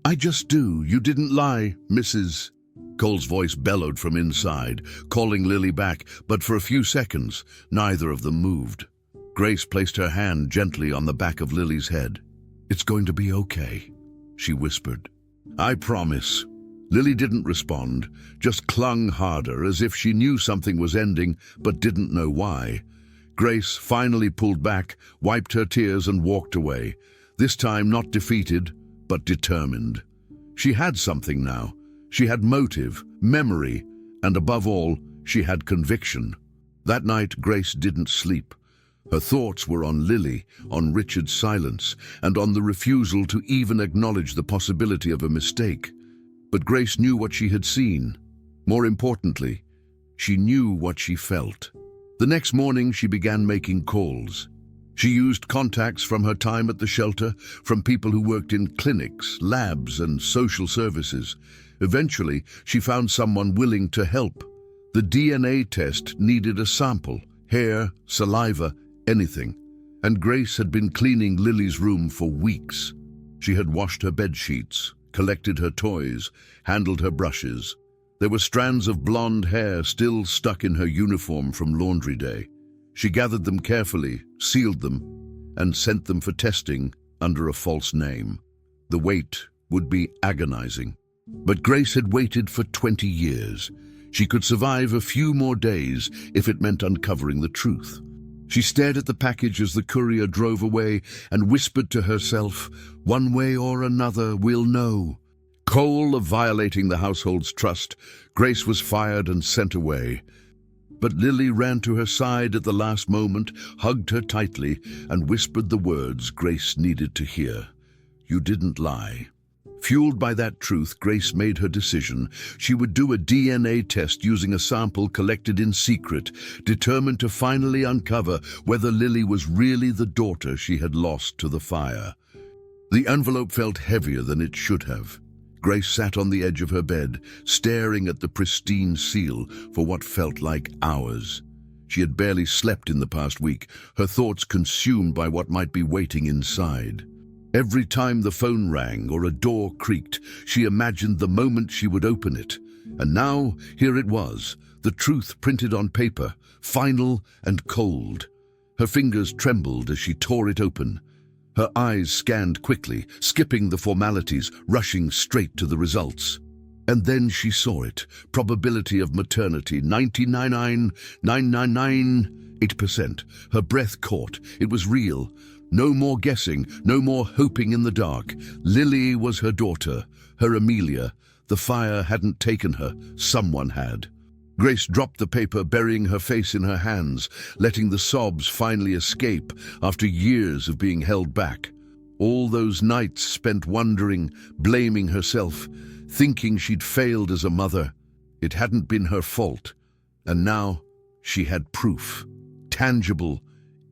"I just do. You didn't lie, Mrs. Cole's voice bellowed from inside, calling Lily back, but for a few seconds, neither of them moved. Grace placed her hand gently on the back of Lily's head. "It's going to be okay," she whispered. "I promise." Lily didn't respond, just clung harder as if she knew something was ending but didn't know why. Grace finally pulled back, wiped her tears and walked away, this time not defeated, but determined. She had something now. She had motive, memory, and above all, she had conviction. That night, Grace didn't sleep. Her thoughts were on Lily, on Richard's silence, and on the refusal to even acknowledge the possibility of a mistake. But Grace knew what she had seen. More importantly, she knew what she felt. The next morning, she began making calls. She used contacts from her time at the shelter, from people who worked in clinics, labs, and social services. Eventually, she found someone willing to help. The DNA test needed a sample, hair, saliva, anything. And Grace had been cleaning Lily's room for weeks. She had washed her bed sheets, collected her toys, handled her brushes. There were strands of blonde hair still stuck in her uniform from laundry day. She gathered them carefully, sealed them, and sent them for testing under a false name. The wait would be agonizing. But Grace had waited for 20 years. She could survive a few more days if it meant uncovering the truth. She stared at the package as the courier drove away and whispered to herself, "One way or another, we'll know." Cole of violating the household's trust, Grace was fired and sent away. But Lily ran to her side at the last moment, hugged her tightly, and whispered the words Grace needed to hear. "You didn't lie." Fueled by that truth, Grace made her decision. She would do a DNA test using a sample collected in secret, determined to finally uncover whether Lily was really the daughter she had lost to the fire. The envelope felt heavier than it should have. Grace sat on the edge of her bed, staring at the pristine seal for what felt like hours. She had barely slept in the past week, her thoughts consumed by what might be waiting inside. Every time the phone rang or a door creaked, she imagined the moment she would open it. And now, here it was, the truth printed on paper, final and cold. Her fingers trembled as she tore it open. Her eyes scanned quickly, skipping the formalities, rushing straight to the results. And then she saw it. Probability of maternity, 99.9998%. Her breath caught. It was real. No more guessing, no more hoping in the dark. Lily was her daughter, her Amelia. The fire hadn't taken her. Someone had. Grace dropped the paper, burying her face in her hands, letting the sobs finally escape after years of being held back. All those nights spent wondering, blaming herself, thinking she'd failed as a mother. It hadn't been her fault. And now she had proof. Tangible,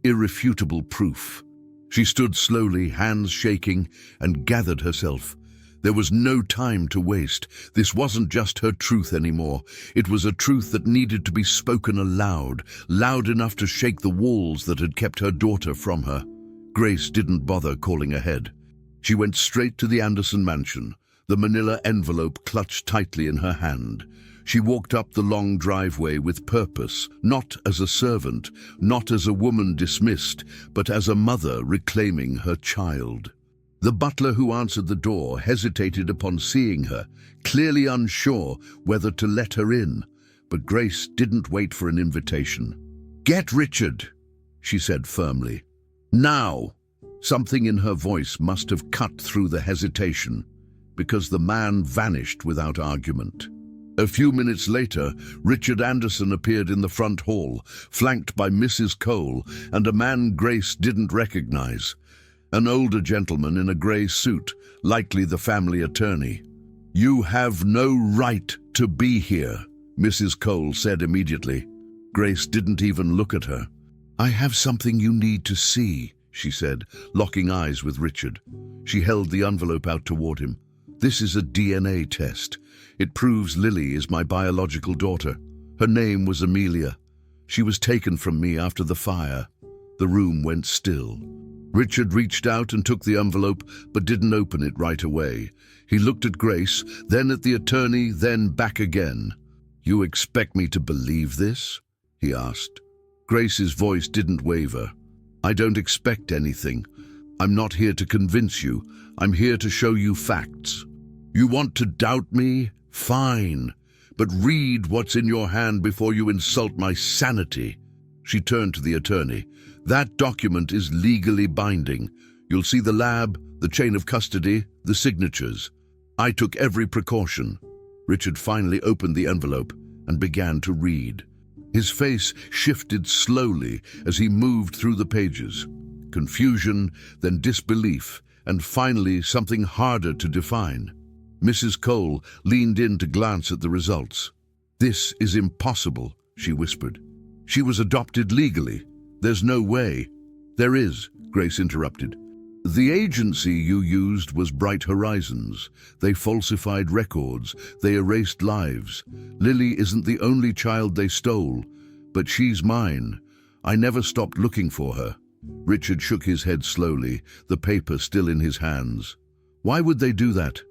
irrefutable proof. She stood slowly, hands shaking, and gathered herself. There was no time to waste. This wasn't just her truth anymore. It was a truth that needed to be spoken aloud, loud enough to shake the walls that had kept her daughter from her. Grace didn't bother calling ahead. She went straight to the Anderson mansion, the manila envelope clutched tightly in her hand. She walked up the long driveway with purpose, not as a servant, not as a woman dismissed, but as a mother reclaiming her child. The butler who answered the door hesitated upon seeing her, clearly unsure whether to let her in, but Grace didn't wait for an invitation. "Get Richard," she said firmly. "Now!" Something in her voice must have cut through the hesitation, because the man vanished without argument. A few minutes later, Richard Anderson appeared in the front hall, flanked by Mrs. Cole and a man Grace didn't recognize. An older gentleman in a grey suit, likely the family attorney. "You have no right to be here," Mrs. Cole said immediately. Grace didn't even look at her. "I have something you need to see," she said, locking eyes with Richard. She held the envelope out toward him. "This is a DNA test. It proves Lily is my biological daughter. Her name was Amelia. She was taken from me after the fire." The room went still. Richard reached out and took the envelope, but didn't open it right away. He looked at Grace, then at the attorney, then back again. "You expect me to believe this?" he asked. Grace's voice didn't waver. "I don't expect anything. I'm not here to convince you. I'm here to show you facts. You want to doubt me? Fine. But read what's in your hand before you insult my sanity." She turned to the attorney. "That document is legally binding. You'll see the lab, the chain of custody, the signatures. I took every precaution." Richard finally opened the envelope and began to read. His face shifted slowly as he moved through the pages. Confusion, then disbelief, and finally something harder to define. Mrs. Cole leaned in to glance at the results. "This is impossible," she whispered. "She was adopted legally. There's no way." "There is," Grace interrupted. "The agency you used was Bright Horizons. They falsified records. They erased lives. Lily isn't the only child they stole, but she's mine. I never stopped looking for her." Richard shook his head slowly, the paper still in his hands. "Why would they do that?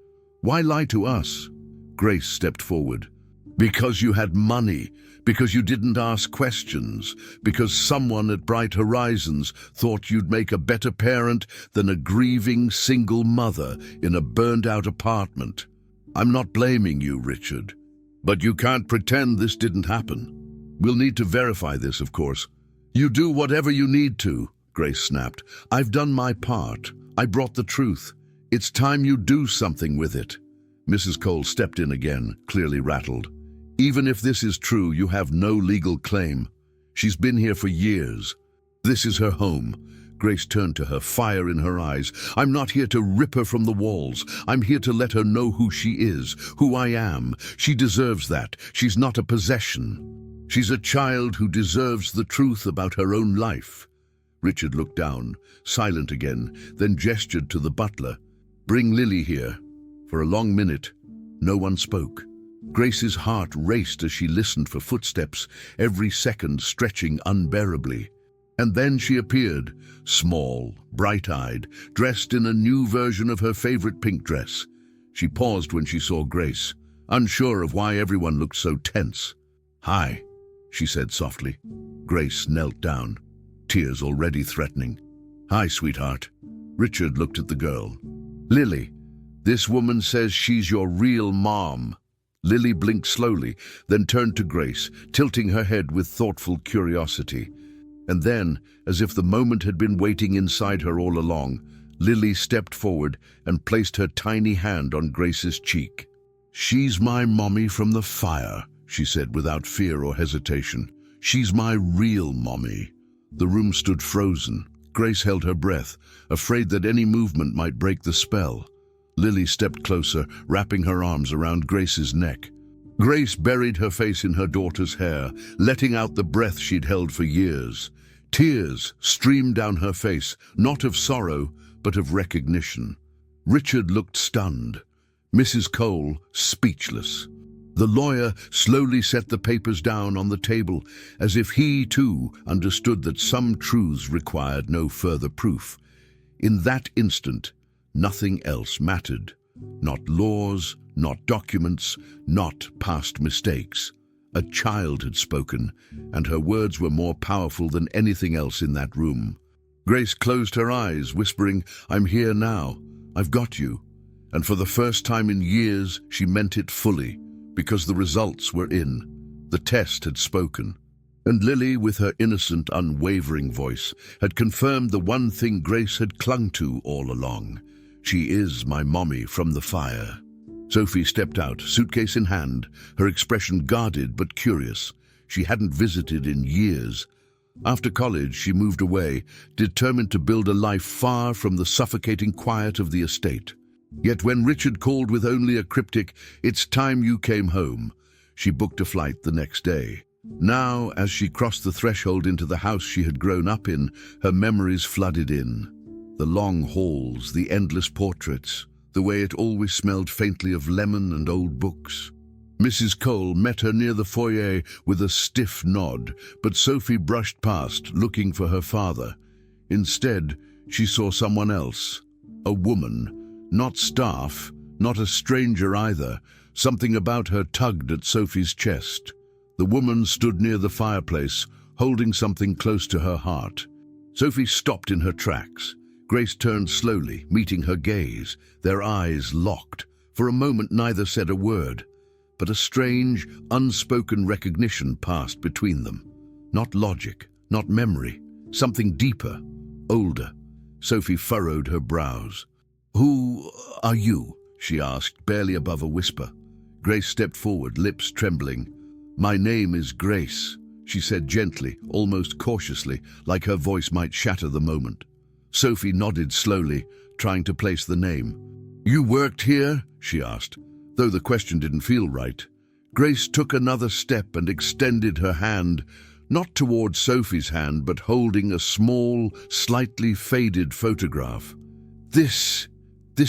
Why lie to us?" Grace stepped forward. "Because you had money. Because you didn't ask questions. Because someone at Bright Horizons thought you'd make a better parent than a grieving single mother in a burned-out apartment. I'm not blaming you, Richard. But you can't pretend this didn't happen. We'll need to verify this, of course." "You do whatever you need to," Grace snapped. "I've done my part. I brought the truth. It's time you do something with it." Mrs. Cole stepped in again, clearly rattled. "Even if this is true, you have no legal claim. She's been here for years. This is her home." Grace turned to her, fire in her eyes. "I'm not here to rip her from the walls. I'm here to let her know who she is, who I am. She deserves that. She's not a possession. She's a child who deserves the truth about her own life." Richard looked down, silent again, then gestured to the butler. "Bring Lily here." For a long minute, no one spoke. Grace's heart raced as she listened for footsteps, every second stretching unbearably. And then she appeared, small, bright-eyed, dressed in a new version of her favorite pink dress. She paused when she saw Grace, unsure of why everyone looked so tense. "Hi," she said softly. Grace knelt down, tears already threatening. "Hi, sweetheart." Richard looked at the girl. "Lily, this woman says she's your real mom." Lily blinked slowly, then turned to Grace, tilting her head with thoughtful curiosity. And then, as if the moment had been waiting inside her all along, Lily stepped forward and placed her tiny hand on Grace's cheek. "She's my mommy from the fire," she said without fear or hesitation. "She's my real mommy." The room stood frozen. Grace held her breath, afraid that any movement might break the spell. Lily stepped closer, wrapping her arms around Grace's neck. Grace buried her face in her daughter's hair, letting out the breath she'd held for years. Tears streamed down her face, not of sorrow, but of recognition. Richard looked stunned. Mrs. Cole, speechless. The lawyer slowly set the papers down on the table, as if he, too, understood that some truths required no further proof. In that instant, nothing else mattered. Not laws, not documents, not past mistakes. A child had spoken, and her words were more powerful than anything else in that room. Grace closed her eyes, whispering, "I'm here now. I've got you." And for the first time in years, she meant it fully, because the results were in. The test had spoken. And Lily, with her innocent, unwavering voice, had confirmed the one thing Grace had clung to all along. "She is my mommy from the fire." Sophie stepped out, suitcase in hand, her expression guarded but curious. She hadn't visited in years. After college, she moved away, determined to build a life far from the suffocating quiet of the estate. Yet when Richard called with only a cryptic, "It's time you came home," she booked a flight the next day. Now, as she crossed the threshold into the house she had grown up in, her memories flooded in. The long halls, the endless portraits, the way it always smelled faintly of lemon and old books. Mrs. Cole met her near the foyer with a stiff nod, but Sophie brushed past, looking for her father. Instead, she saw someone else. A woman. Not staff, not a stranger either. Something about her tugged at Sophie's chest. The woman stood near the fireplace, holding something close to her heart. Sophie stopped in her tracks. Grace turned slowly, meeting her gaze, their eyes locked. For a moment neither said a word, but a strange, unspoken recognition passed between them. Not logic, not memory, something deeper, older. Sophie furrowed her brows. "Who are you?" she asked, barely above a whisper. Grace stepped forward, lips trembling. "My name is Grace," she said gently, almost cautiously, like her voice might shatter the moment. Sophie nodded slowly, trying to place the name. "You worked here?" she asked, though the question didn't feel right. Grace took another step and extended her hand, not toward Sophie's hand, but holding a small, slightly faded photograph. This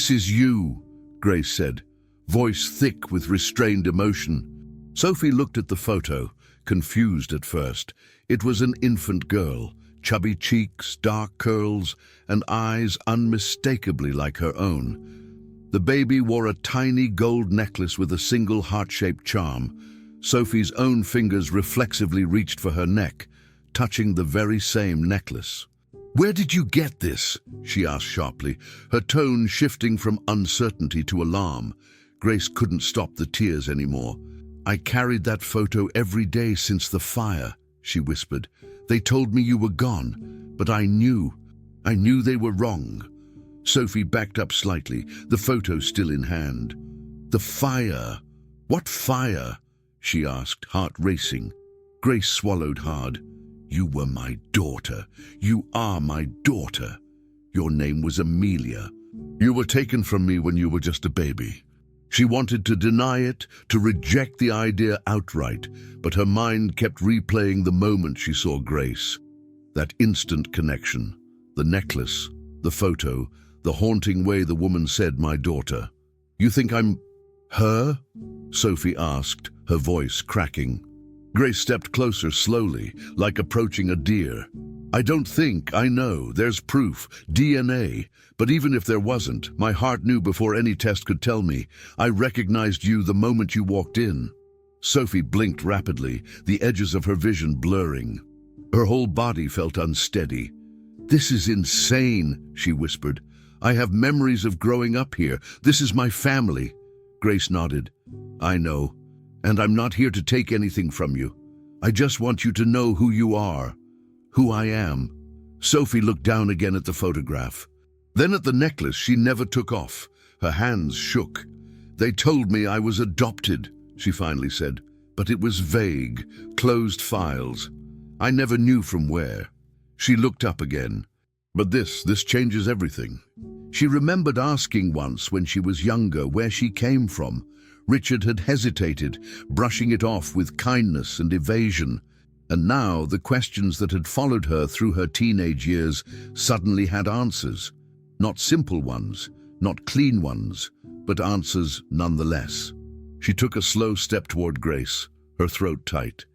is you," Grace said, voice thick with restrained emotion. Sophie looked at the photo, confused at first. It was an infant girl, chubby cheeks, dark curls, and eyes unmistakably like her own. The baby wore a tiny gold necklace with a single heart-shaped charm. Sophie's own fingers reflexively reached for her neck, touching the very same necklace. "Where did you get this?" she asked sharply, her tone shifting from uncertainty to alarm. Grace couldn't stop the tears anymore. "I carried that photo every day since the fire," she whispered. "They told me you were gone, but I knew they were wrong." Sophie backed up slightly, the photo still in hand. "The fire? What fire?" she asked, heart racing. Grace swallowed hard. "You were my daughter. You are my daughter. Your name was Amelia. You were taken from me when you were just a baby." She wanted to deny it, to reject the idea outright, but her mind kept replaying the moment she saw Grace. That instant connection, the necklace, the photo, the haunting way the woman said, "My daughter." "You think I'm her?" Sophie asked, her voice cracking. Grace stepped closer slowly, like approaching a deer. I don't think, I know, there's proof, DNA. But even if there wasn't, my heart knew before any test could tell me. I recognized you the moment you walked in. Sophie blinked rapidly, the edges of her vision blurring. Her whole body felt unsteady. This is insane, she whispered. I have memories of growing up here. This is my family. Grace nodded. I know. And I'm not here to take anything from you. I just want you to know who you are, who I am. Sophie looked down again at the photograph. Then at the necklace she never took off. Her hands shook. They told me I was adopted, she finally said, but it was vague, closed files. I never knew from where. She looked up again. But this changes everything. She remembered asking once when she was younger where she came from. Richard had hesitated, brushing it off with kindness and evasion. And now the questions that had followed her through her teenage years suddenly had answers. Not simple ones, not clean ones, but answers nonetheless. She took a slow step toward Grace, her throat tight.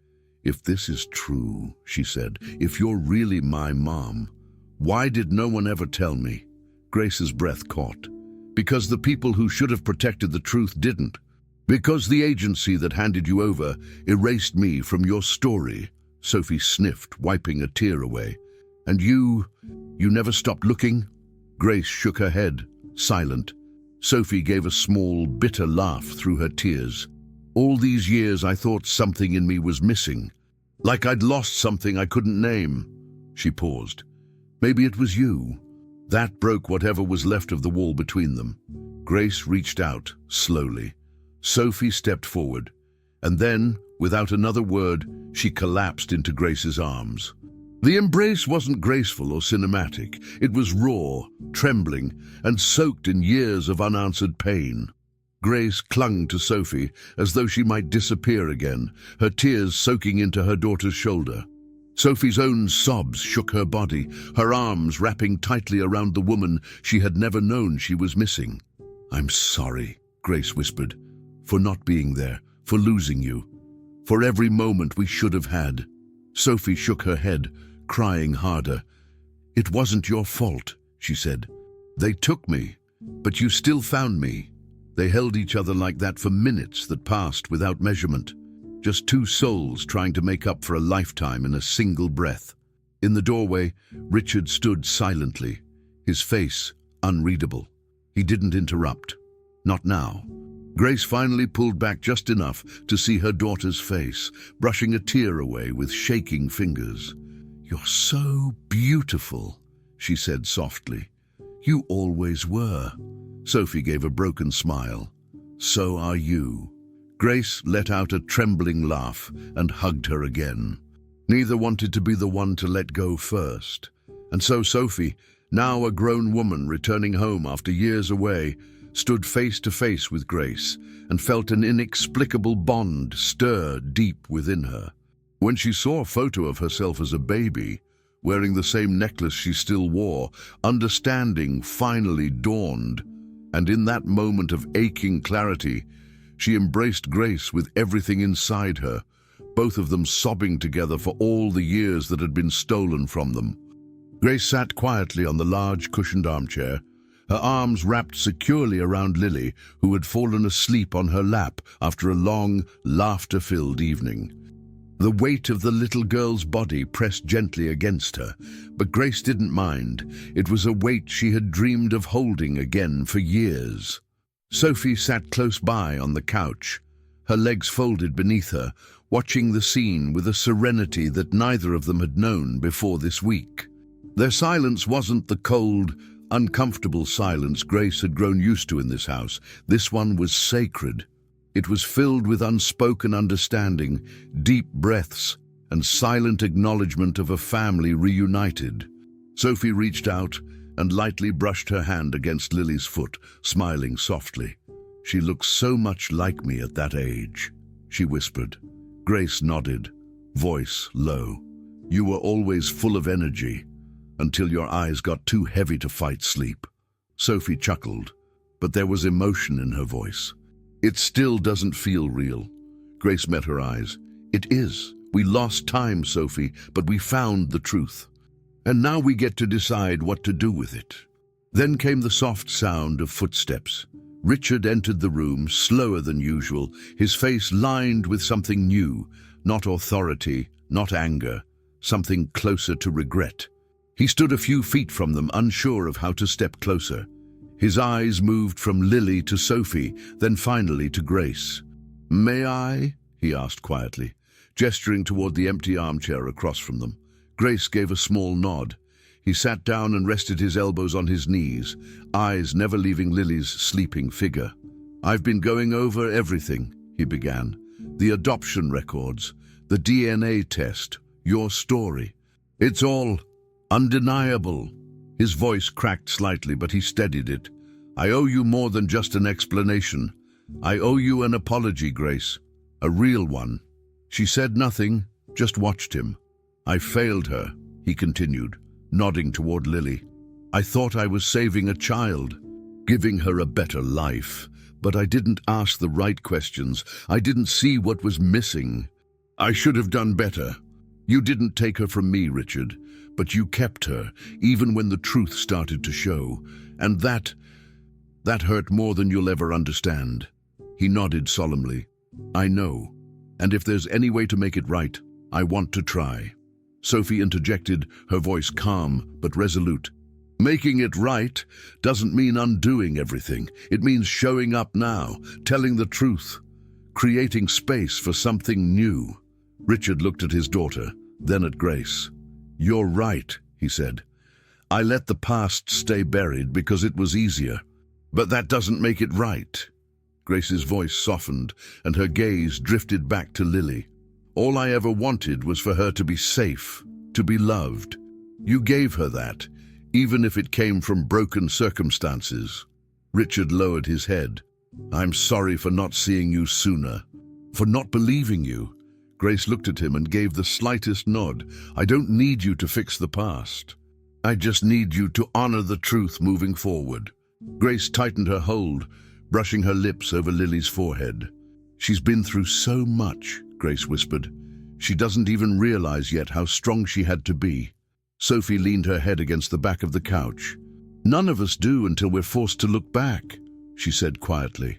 If this is true, she said, if you're really my mom, why did no one ever tell me? Grace's breath caught. Because the people who should have protected the truth didn't. Because the agency that handed you over erased me from your story, Sophie sniffed, wiping a tear away. And you never stopped looking? Grace shook her head, silent. Sophie gave a small, bitter laugh through her tears. All these years I thought something in me was missing. Like I'd lost something I couldn't name. She paused. Maybe it was you. That broke whatever was left of the wall between them. Grace reached out, slowly. Sophie stepped forward. And then, without another word, she collapsed into Grace's arms. The embrace wasn't graceful or cinematic. It was raw, trembling, and soaked in years of unanswered pain. Grace clung to Sophie as though she might disappear again, her tears soaking into her daughter's shoulder. Sophie's own sobs shook her body, her arms wrapping tightly around the woman she had never known she was missing. I'm sorry, Grace whispered, for not being there, for losing you, for every moment we should have had. Sophie shook her head, crying harder. It wasn't your fault, she said. They took me, but you still found me. They held each other like that for minutes that passed without measurement. Just two souls trying to make up for a lifetime in a single breath. In the doorway, Richard stood silently, his face unreadable. He didn't interrupt. Not now. Grace finally pulled back just enough to see her daughter's face, brushing a tear away with shaking fingers. You're so beautiful, she said softly. You always were. Sophie gave a broken smile. So are you. Grace let out a trembling laugh and hugged her again. Neither wanted to be the one to let go first. And so Sophie, now a grown woman returning home after years away, stood face to face with Grace and felt an inexplicable bond stir deep within her. When she saw a photo of herself as a baby, wearing the same necklace she still wore, understanding finally dawned. And in that moment of aching clarity, she embraced Grace with everything inside her, both of them sobbing together for all the years that had been stolen from them. Grace sat quietly on the large cushioned armchair, her arms wrapped securely around Lily, who had fallen asleep on her lap after a long, laughter-filled evening. The weight of the little girl's body pressed gently against her, but Grace didn't mind. It was a weight she had dreamed of holding again for years. Sophie sat close by on the couch, her legs folded beneath her, watching the scene with a serenity that neither of them had known before this week. Their silence wasn't the cold, uncomfortable silence Grace had grown used to in this house. This one was sacred. It was filled with unspoken understanding, deep breaths, and silent acknowledgement of a family reunited. Sophie reached out and lightly brushed her hand against Lily's foot, smiling softly. She looked so much like me at that age, she whispered. Grace nodded, voice low. You were always full of energy, until your eyes got too heavy to fight sleep. Sophie chuckled, but there was emotion in her voice. It still doesn't feel real. Grace met her eyes. It is. We lost time, Sophie, but we found the truth. And now we get to decide what to do with it. Then came the soft sound of footsteps. Richard entered the room, slower than usual, his face lined with something new, not authority, not anger, something closer to regret. He stood a few feet from them, unsure of how to step closer. His eyes moved from Lily to Sophie, then finally to Grace. "May I?" he asked quietly, gesturing toward the empty armchair across from them. Grace gave a small nod. He sat down and rested his elbows on his knees, eyes never leaving Lily's sleeping figure. "I've been going over everything," he began. "The adoption records, the DNA test, your story. It's all undeniable." His voice cracked slightly, but he steadied it. "I owe you more than just an explanation. I owe you an apology, Grace. A real one." She said nothing, just watched him. "I failed her," he continued, nodding toward Lily. "I thought I was saving a child, giving her a better life, but I didn't ask the right questions. I didn't see what was missing. I should have done better. You didn't take her from me, Richard, but you kept her, even when the truth started to show. And that hurt more than you'll ever understand." He nodded solemnly. "I know. And if there's any way to make it right, I want to try." Sophie interjected, her voice calm but resolute. "Making it right doesn't mean undoing everything. It means showing up now, telling the truth, creating space for something new." Richard looked at his daughter, then at Grace. "You're right," he said. "I let the past stay buried because it was easier. But that doesn't make it right." Grace's voice softened, and her gaze drifted back to Lily. "All I ever wanted was for her to be safe, to be loved. You gave her that, even if it came from broken circumstances." Richard lowered his head. "I'm sorry for not seeing you sooner, for not believing you." Grace looked at him and gave the slightest nod. "I don't need you to fix the past. I just need you to honor the truth moving forward." Grace tightened her hold, brushing her lips over Lily's forehead. "She's been through so much," Grace whispered. "She doesn't even realize yet how strong she had to be." Sophie leaned her head against the back of the couch. "None of us do until we're forced to look back," she said quietly.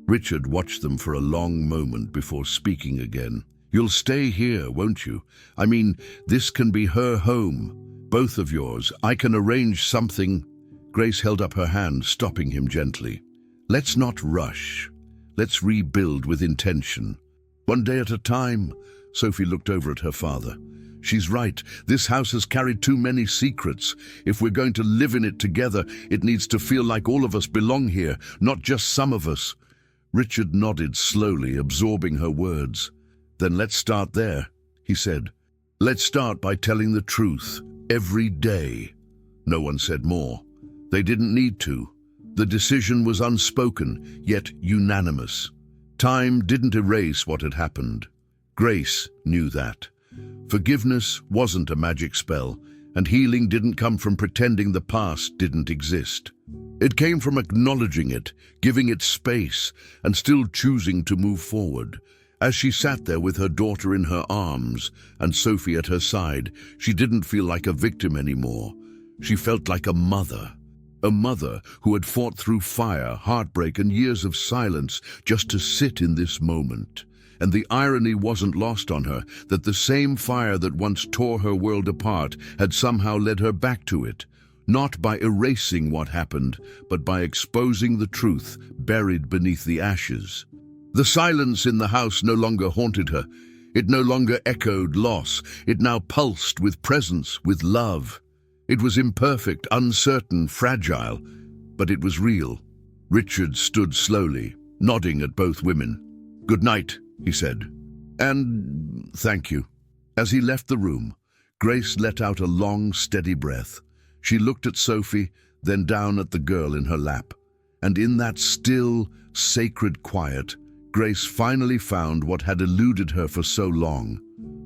Richard watched them for a long moment before speaking again. "You'll stay here, won't you? I mean, this can be her home, both of yours. I can arrange something." Grace held up her hand, stopping him gently. "Let's not rush. Let's rebuild with intention. One day at a time." Sophie looked over at her father. "She's right. This house has carried too many secrets. If we're going to live in it together, it needs to feel like all of us belong here, not just some of us." Richard nodded slowly, absorbing her words. "Then let's start there," he said. "Let's start by telling the truth, every day." No one said more. They didn't need to. The decision was unspoken, yet unanimous. Time didn't erase what had happened. Grace knew that. Forgiveness wasn't a magic spell, and healing didn't come from pretending the past didn't exist. It came from acknowledging it, giving it space, and still choosing to move forward. As she sat there with her daughter in her arms and Sophie at her side, she didn't feel like a victim anymore. She felt like a mother who had fought through fire, heartbreak, and years of silence just to sit in this moment. And the irony wasn't lost on her that the same fire that once tore her world apart had somehow led her back to it, not by erasing what happened, but by exposing the truth buried beneath the ashes. The silence in the house no longer haunted her. It no longer echoed loss. It now pulsed with presence, with love. It was imperfect, uncertain, fragile, but it was real. Richard stood slowly, nodding at both women. "Good night," he said. "And thank you." As he left the room, Grace let out a long, steady breath. She looked at Sophie, then down at the girl in her lap. And in that still, sacred quiet, Grace finally found what had eluded her for so long.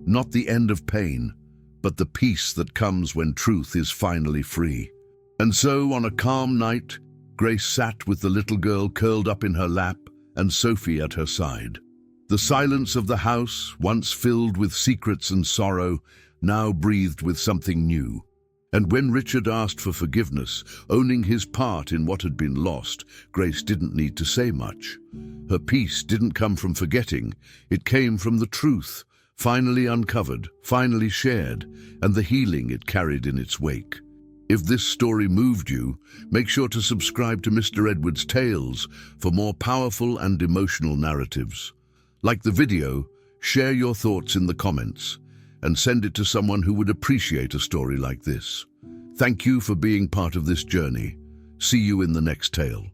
Not the end of pain, but the peace that comes when truth is finally free. And so, on a calm night, Grace sat with the little girl curled up in her lap and Sophie at her side. The silence of the house, once filled with secrets and sorrow, now breathed with something new. And when Richard asked for forgiveness, owning his part in what had been lost, Grace didn't need to say much. Her peace didn't come from forgetting, it came from the truth, finally uncovered, finally shared, and the healing it carried in its wake. If this story moved you, make sure to subscribe to Mr. Edward's Tales for more powerful and emotional narratives. Like the video, share your thoughts in the comments, and send it to someone who would appreciate a story like this. Thank you for being part of this journey. See you in the next tale.